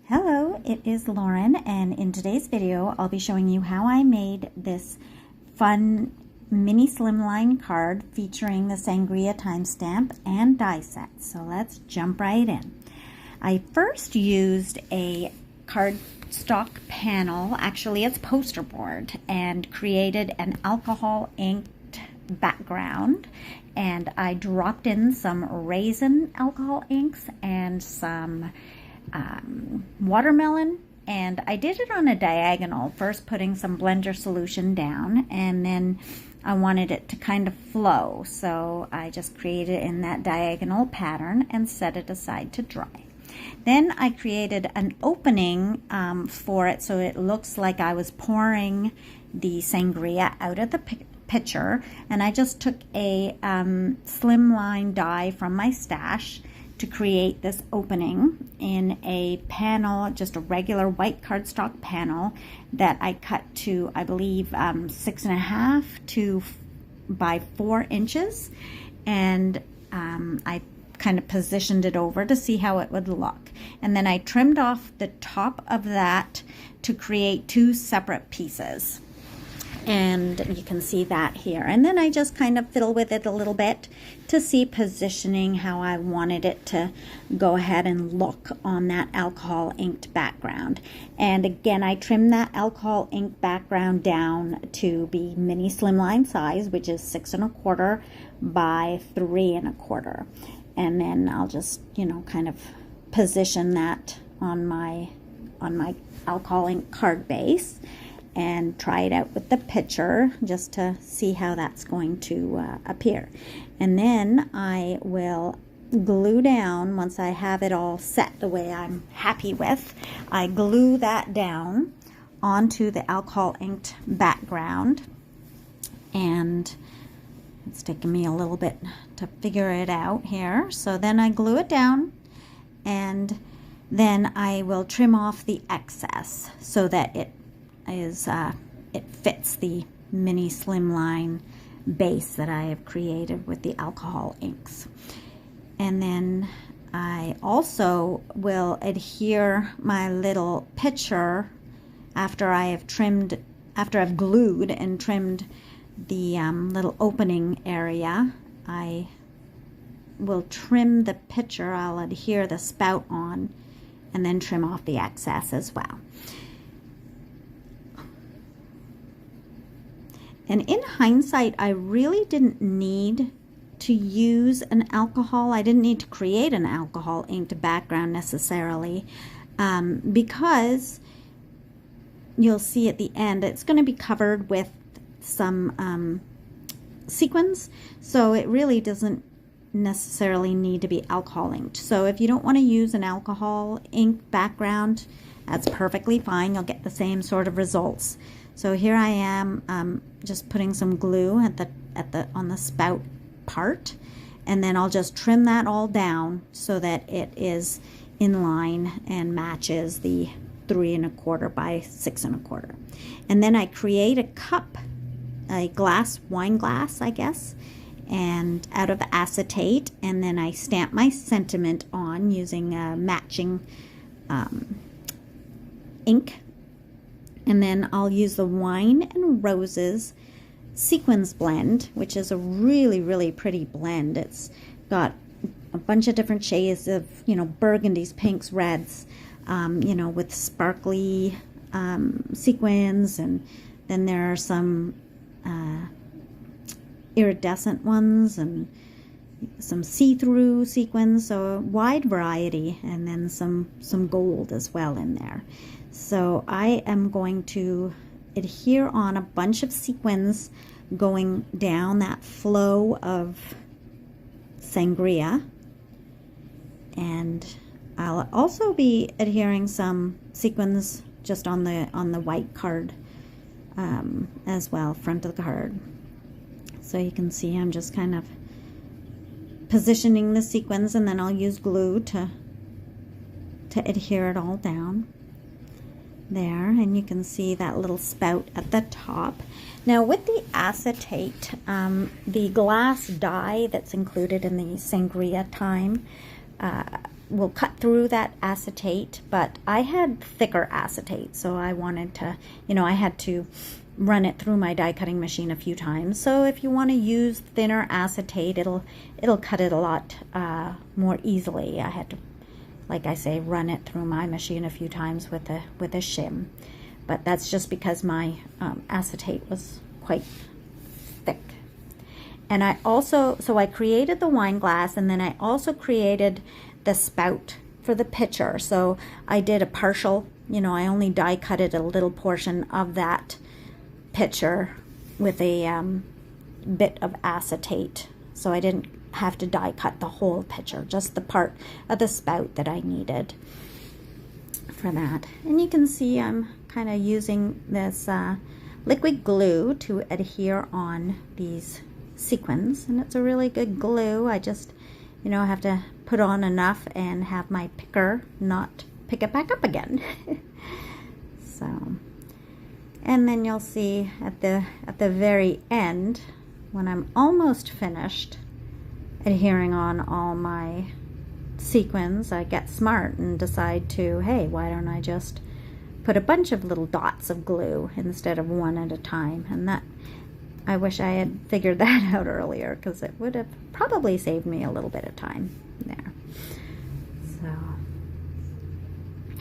Hello, it is Lauren, and in today's video I'll be showing you how I made this fun mini slimline card featuring the Sangria timestamp and die set. So let's jump right in. I first used a cardstock panel, actually it's poster board, and created an alcohol inked background, and I dropped in some raisin alcohol inks and some watermelon, and I did it on a diagonal, first putting some blender solution down, and then I wanted it to kind of flow, so I just created it in that diagonal pattern and set it aside to dry. Then I created an opening for it so it looks like I was pouring the sangria out of the pitcher, and I just took a slimline die from my stash to create this opening in a panel, just a regular white cardstock panel that I cut to, I believe, 6.5 by 4 inches, and I kind of positioned it over to see how it would look. And then I trimmed off the top of that to create 2 separate pieces. And you can see that here. And then I just kind of fiddle with it a little bit to see positioning, how I wanted it to go ahead and look on that alcohol inked background. And again, I trimmed that alcohol inked background down to be mini slimline size, which is 6.25 by 3.25. And then I'll just, you know, kind of position that on my alcohol ink card base and try it out with the pitcher just to see how that's going to appear. And then I will glue down, once I have it all set the way I'm happy with, I glue that down onto the alcohol inked background. And it's taking me a little bit to figure it out here. So then I glue it down, and then I will trim off the excess so that it fits the mini slimline base that I have created with the alcohol inks. And then I also will adhere my little pitcher after I've glued and trimmed the little opening area. I will trim the pitcher, I'll adhere the spout on, and then trim off the excess as well. And in hindsight, I really didn't need to use an alcohol. I didn't need to create an alcohol inked background necessarily, because you'll see at the end it's going to be covered with some sequins, so it really doesn't necessarily need to be alcohol inked. So if you don't want to use an alcohol ink background, that's perfectly fine. You'll get the same sort of results. So here I am just putting some glue on the spout part, and then I'll just trim that all down so that it is in line and matches the 3.25 by 6.25. And then I create a cup, a wine glass, I guess, and out of acetate, and then I stamp my sentiment on using a matching ink. And then I'll use the Wine and Roses Sequins blend, which is a really, really pretty blend. It's got a bunch of different shades of, you know, burgundies, pinks, reds, you know, with sparkly sequins, and then there are some iridescent ones and some see-through sequins, so a wide variety, and then some gold as well in there. So I am going to adhere on a bunch of sequins going down that flow of sangria, and I'll also be adhering some sequins just on the white card as well, front of the card. So you can see I'm just kind of positioning the sequins, and then I'll use glue to adhere it all down. there, and you can see that little spout at the top. Now with the acetate, the glass dye that's included in the Sangria Time will cut through that acetate, but I had thicker acetate, so I wanted to, I had to run it through my die cutting machine a few times. So if you want to use thinner acetate, it'll cut it a lot more easily. I had to, like I say, run it through my machine a few times with a shim, but that's just because my acetate was quite thick. And I also, so I created the wine glass, and then I also created the spout for the pitcher. So I did a partial, I only die cutted a little portion of that pitcher with a bit of acetate. So I didn't have to die cut the whole pitcher, just the part of the spout that I needed for that. And you can see I'm kind of using this liquid glue to adhere on these sequins, and it's a really good glue. I just have to put on enough and have my picker not pick it back up again. So, and then you'll see at the very end, when I'm almost finished adhering on all my sequins, I get smart and decide to, hey, why don't I just put a bunch of little dots of glue instead of one at a time? And that, I wish I had figured that out earlier, because it would have probably saved me a little bit of time there. So,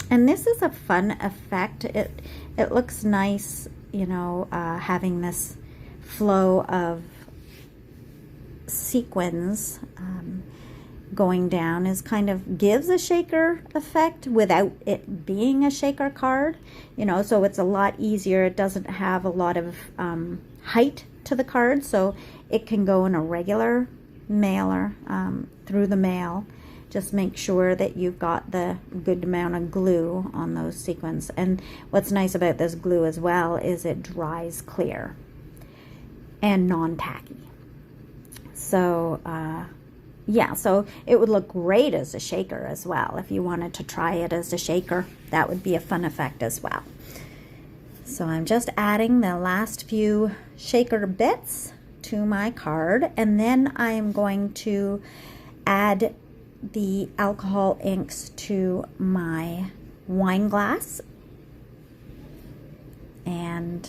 and this is a fun effect. It looks nice, having this flow of sequins going down is kind of gives a shaker effect without it being a shaker card, so it's a lot easier. It doesn't have a lot of height to the card, so it can go in a regular mailer through the mail. Just make sure that you've got the good amount of glue on those sequins. And what's nice about this glue as well is it dries clear and non-tacky. So yeah, so it would look great as a shaker as well. If you wanted to try it as a shaker, that would be a fun effect as well. So I'm just adding the last few shaker bits to my card, and then I am going to add the alcohol inks to my wine glass. And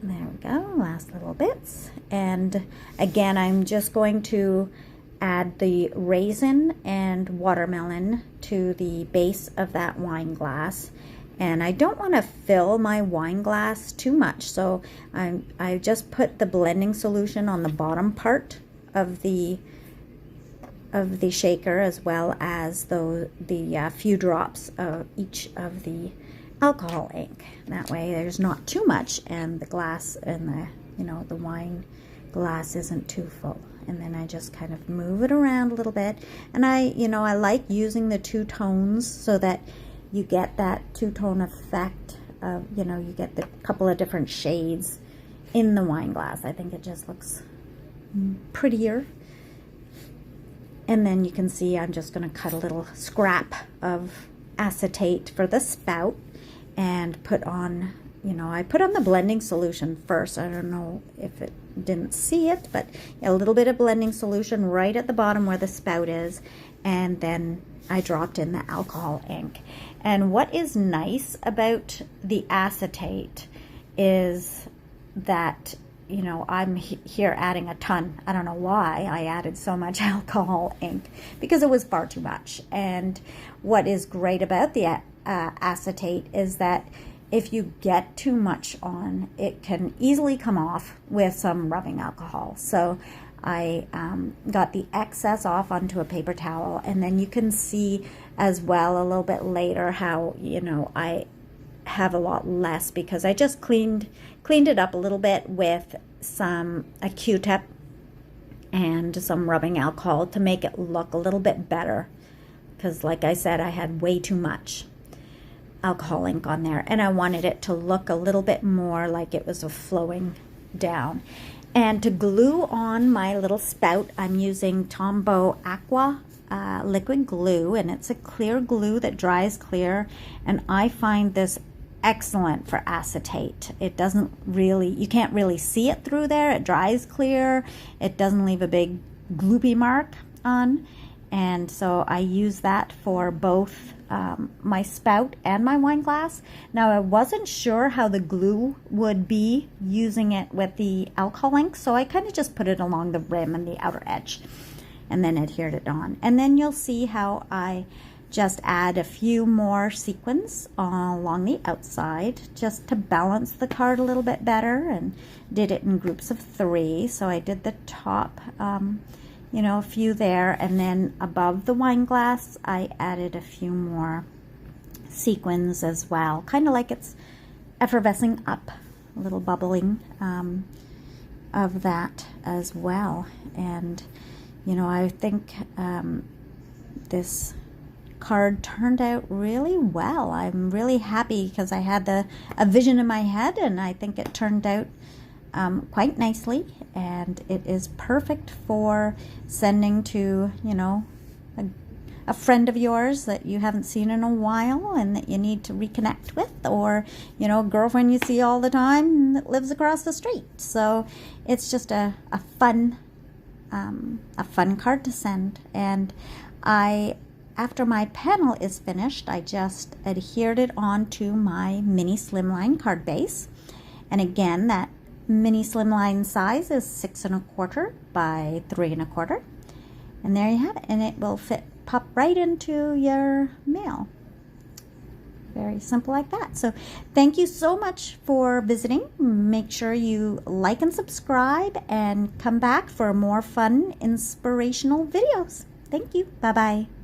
there we go, last little bits. And again, I'm just going to add the raisin and watermelon to the base of that wine glass. And I don't want to fill my wine glass too much, so I just put the blending solution on the bottom part of the shaker, as well as the few drops of each of the alcohol ink. That way there's not too much, and the glass and the wine glass isn't too full. And then I just kind of move it around a little bit, and I like using the two tones so that you get that two-tone effect of, you get the couple of different shades in the wine glass. I think it just looks prettier. And then you can see I'm just going to cut a little scrap of acetate for the spout and put on, I put on the blending solution first. I don't know if it didn't see it, but a little bit of blending solution right at the bottom where the spout is, and then I dropped in the alcohol ink. And what is nice about the acetate is that, I'm here adding a ton. I don't know why I added so much alcohol ink, because it was far too much. And what is great about the acetate is that if you get too much on, it can easily come off with some rubbing alcohol. So I got the excess off onto a paper towel, and then you can see as well a little bit later how I have a lot less, because I just cleaned it up a little bit with a Q-tip and some rubbing alcohol to make it look a little bit better, because like I said, I had way too much alcohol ink on there, and I wanted it to look a little bit more like it was flowing down. And to glue on my little spout, I'm using Tombow Aqua liquid glue, and it's a clear glue that dries clear, and I find this excellent for acetate. It doesn't really, you can't really see it through there. It dries clear. It doesn't leave a big gloopy mark on. And so I use that for both my spout and my wine glass. Now I wasn't sure how the glue would be using it with the alcohol ink, so I kind of just put it along the rim and the outer edge and then adhered it on. And then you'll see how I just add a few more sequins along the outside just to balance the card a little bit better, and did it in groups of 3. So I did the top, you know, a few there, and then above the wine glass I added a few more sequins as well, kind of like it's effervescing up, a little bubbling of that as well. And you know, I think this card turned out really well. I'm really happy because I had a vision in my head, and I think it turned out quite nicely, and it is perfect for sending to, you know, a friend of yours that you haven't seen in a while and that you need to reconnect with, or, you know, a girlfriend you see all the time that lives across the street. So it's just a fun card to send. And after my panel is finished, I just adhered it onto my mini Slimline card base. And again, that mini Slimline size is 6 1/4 by 3 1/4. And there you have it. And it will pop right into your mail. Very simple like that. So thank you so much for visiting. Make sure you like and subscribe and come back for more fun, inspirational videos. Thank you. Bye-bye.